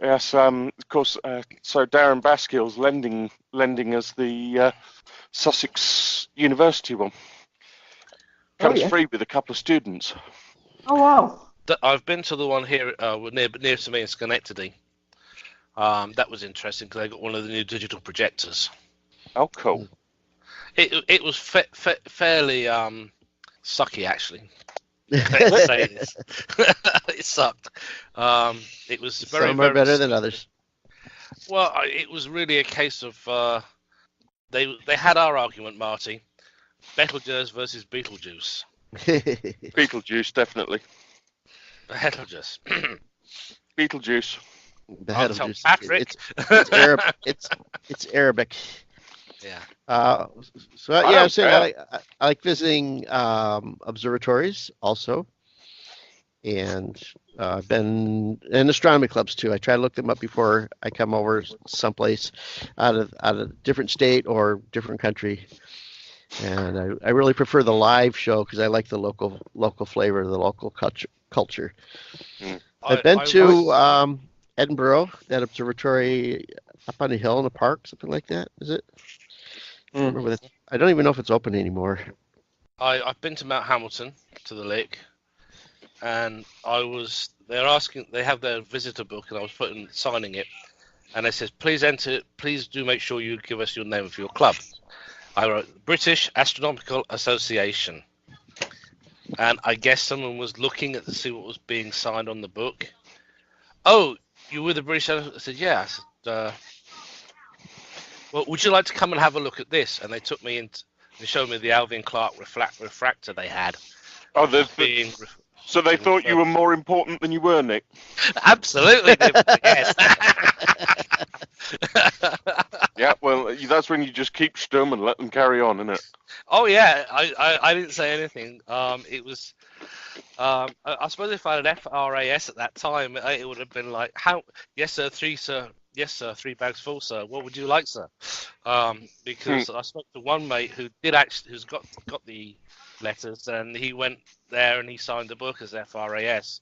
Yes. Of course. So Darren Baskill's lending us the Sussex University one. Comes free with a couple of students. Oh wow. I've been to the one here near to me in Schenectady. That was interesting because they got one of the new digital projectors. Oh, cool. It was fairly sucky, actually. It sucked. It was very, Some are better than others. Well, it was really a case of they had our argument, Marty. Betelgeuse versus Beetlejuice. Beetlejuice, definitely. Betelgeuse. Beetlejuice. Betelgeuse. Patrick. It's Arabic. Yeah. I was saying I like visiting observatories also, and I've been in astronomy clubs too. I try to look them up before I come over someplace out of a different state or different country. And I really prefer the live show because I like the local flavor, the local culture. I've been to Edinburgh, that observatory up on a hill in a park, something like that. Is it? I remember that. I don't even know if it's open anymore. I've been to Mount Hamilton, to the lake, and they have their visitor book, and I was signing it, and it says, please do make sure you give us your name of your club. I wrote British Astronomical Association, and I guess someone was looking to see what was being signed on the book. Oh, you were the British? I said, yeah. I said, well, would you like to come and have a look at this? And they took me in. They showed me the Alvin Clark refractor they had. Oh, so they thought you were more important than you were, Nick? Absolutely, yes. Yeah, well, that's when you just keep stum and let them carry on, isn't it? Oh yeah, I didn't say anything. It was, I suppose if I had FRAS at that time, it would have been like, how? Yes, sir. 3, sir. Yes, sir. 3 bags full, sir. What would you like, sir? Because I spoke to one mate who's got the letters, and he went there and he signed the book as FRAS,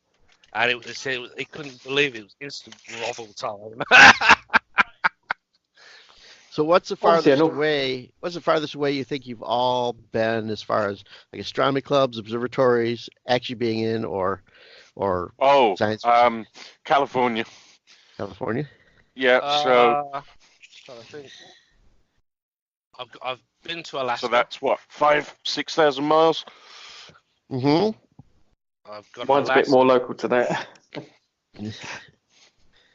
and he couldn't believe it was instant grovel time. So what's the farthest away? What's the farthest away you think you've all been as far as like astronomy clubs, observatories, actually being in, or science? California. California. Yeah. So I think I've been to Alaska. So that's what 5,000-6,000 miles. Mhm. Mine's a bit more local to that.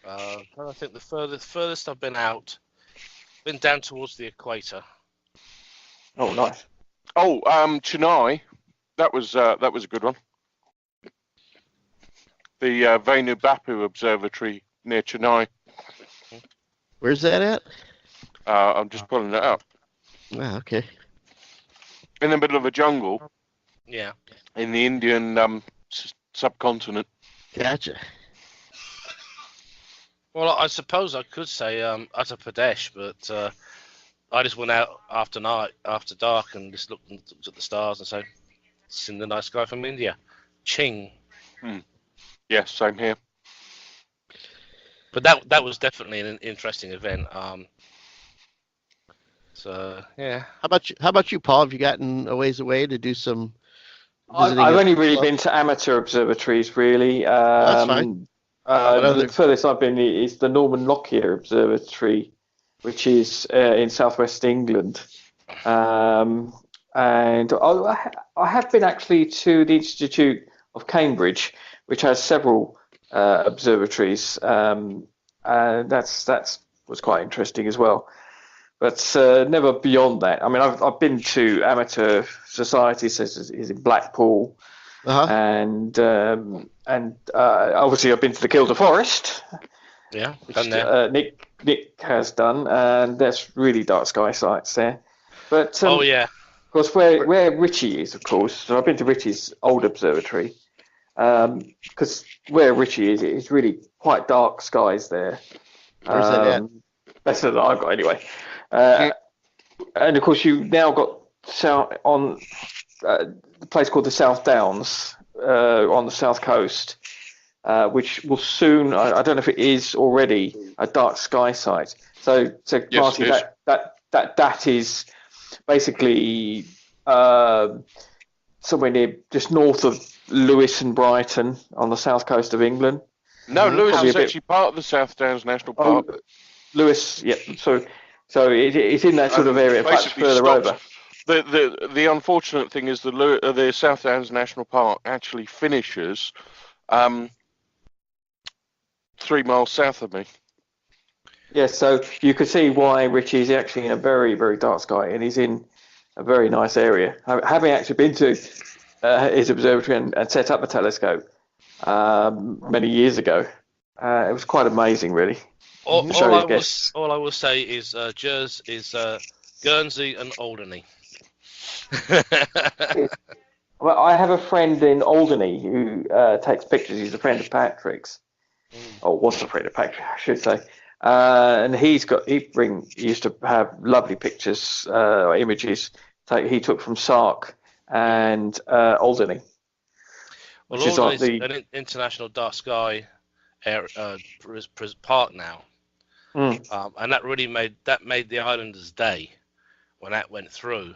I think the furthest I've been out. Been down towards the equator. Oh, nice. Oh, Chennai. That was a good one. The Venu Bapu Observatory near Chennai. Where's that at? I'm just pulling it up. Ah, okay. In the middle of a jungle. Yeah. In the Indian subcontinent. Gotcha. Well, I suppose I could say Uttar Pradesh, but I just went out after dark, and just looked at the stars and said, "Seen the nice guy from India, Ching." Yes, same here. But that was definitely an interesting event. So yeah. How about you, Paul? Have you gotten a ways away to do some? I've only really been to amateur observatories, really. That's fine. The furthest I've been is the Norman Lockyer Observatory, which is in southwest England. And I have been actually to the Institute of Cambridge, which has several observatories, and that was quite interesting as well. But never beyond that. I mean, I've been to amateur societies, such as in Blackpool. And obviously I've been to the Kielder Forest. Yeah, which Nick has done, and that's really dark sky sites there. But of course, where Richie is, of course. So I've been to Richie's old observatory, because where Richie is, it's really quite dark skies there. Where's that at? Better than I've got anyway. And of course, you've now got the place called the South Downs on the south coast, which will soon, I don't know if it is already, a dark sky site. So yes, Marty, that is basically somewhere near, just north of Lewis and Brighton on the south coast of England. No, Lewis is actually part of the South Downs National Park. Lewis, yeah. So it's in that sort of area, perhaps further over. The unfortunate thing is the South Downs National Park actually finishes 3 miles south of me. Yes, so you could see why Richie is actually in a very, very dark sky, and he's in a very nice area. Having actually been to his observatory and set up a telescope many years ago, it was quite amazing, really. All I will say is Jers is Guernsey and Alderney. Well, I have a friend in Alderney who takes pictures. He's a friend of Patrick's, or was a friend of Patrick, I should say. And he used to have lovely pictures, images he took from Sark and Alderney. Well, Alderney's an international dark sky park now, and that really made the islanders' day when that went through,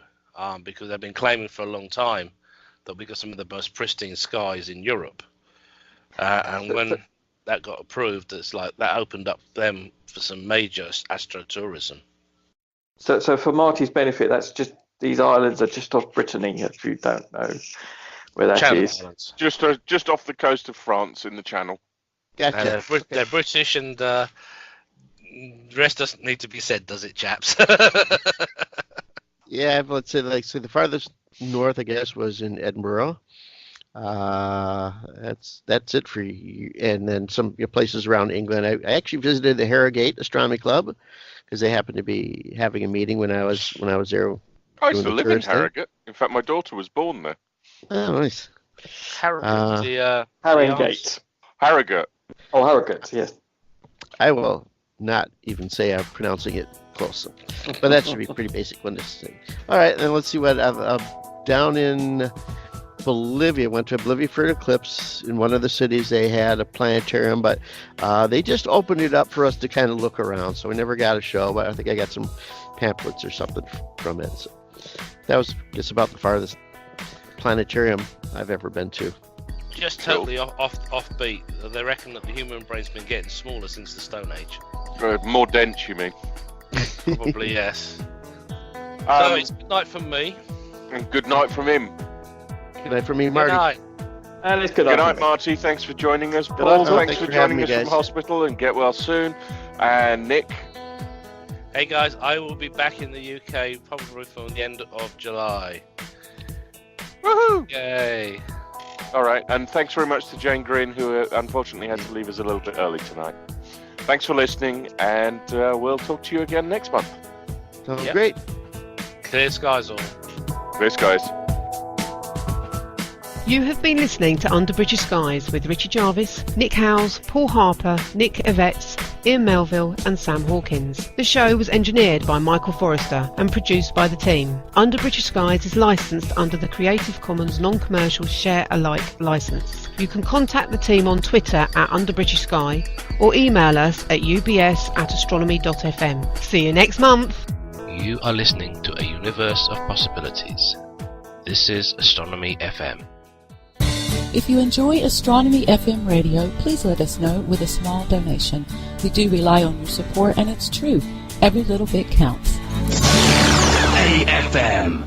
because they've been claiming for a long time that we got some of the most pristine skies in Europe, and when that got approved, it's like that opened up them for some major astrotourism. So for Marty's benefit, that's just, these islands are just off Brittany, if you don't know where that Channel is. Islands. Just off the coast of France in the Channel. Gotcha. They're British, and the rest doesn't need to be said, does it, chaps? Yeah, but so the farthest north, I guess, was in Edinburgh. That's it for you. And then some places around England. I actually visited the Harrogate Astronomy Club because they happened to be having a meeting when I was there. I used to live in Harrogate. In fact, my daughter was born there. Oh, nice. Harrogate. Harrogate. Oh, Harrogate, yes. I will not even say I'm pronouncing it close, but that should be pretty basic one to say. All right, then let's see what down in Bolivia. Went to Bolivia for an eclipse. In one of the cities, they had a planetarium, but they just opened it up for us to kind of look around. So we never got a show, but I think I got some pamphlets or something from it. So that was just about the farthest planetarium I've ever been to. Just totally offbeat. They reckon that the human brain's been getting smaller since the Stone Age. More dense, you mean? Probably, yes. So it's good night from me. And good night from him. Good night from me, Marty. Good night. And it's good night, Marty. Thanks for joining us. Paul, thanks for joining us from hospital, and get well soon. And Nick. Hey guys, I will be back in the UK probably from the end of July. Woohoo! Yay! All right, and thanks very much to Jane Green, who unfortunately had to leave us a little bit early tonight. Thanks for listening, and we'll talk to you again next month. Sounds great. Clear skies all. Clear skies. You have been listening to Under British Skies with Richard Jarvis, Nick Howes, Paul Harper, Nick Evetts, Ian Melville and Sam Hawkins. The show was engineered by Michael Forrester and produced by the team. Under British Skies is licensed under the Creative Commons Non-Commercial Share-alike licence. You can contact the team on Twitter at Under British Sky or email us at ubs@astronomy.fm. See you next month. You are listening to a universe of possibilities. This is Astronomy FM. If you enjoy Astronomy FM radio, please let us know with a small donation. We do rely on your support, and it's true. Every little bit counts. AFM.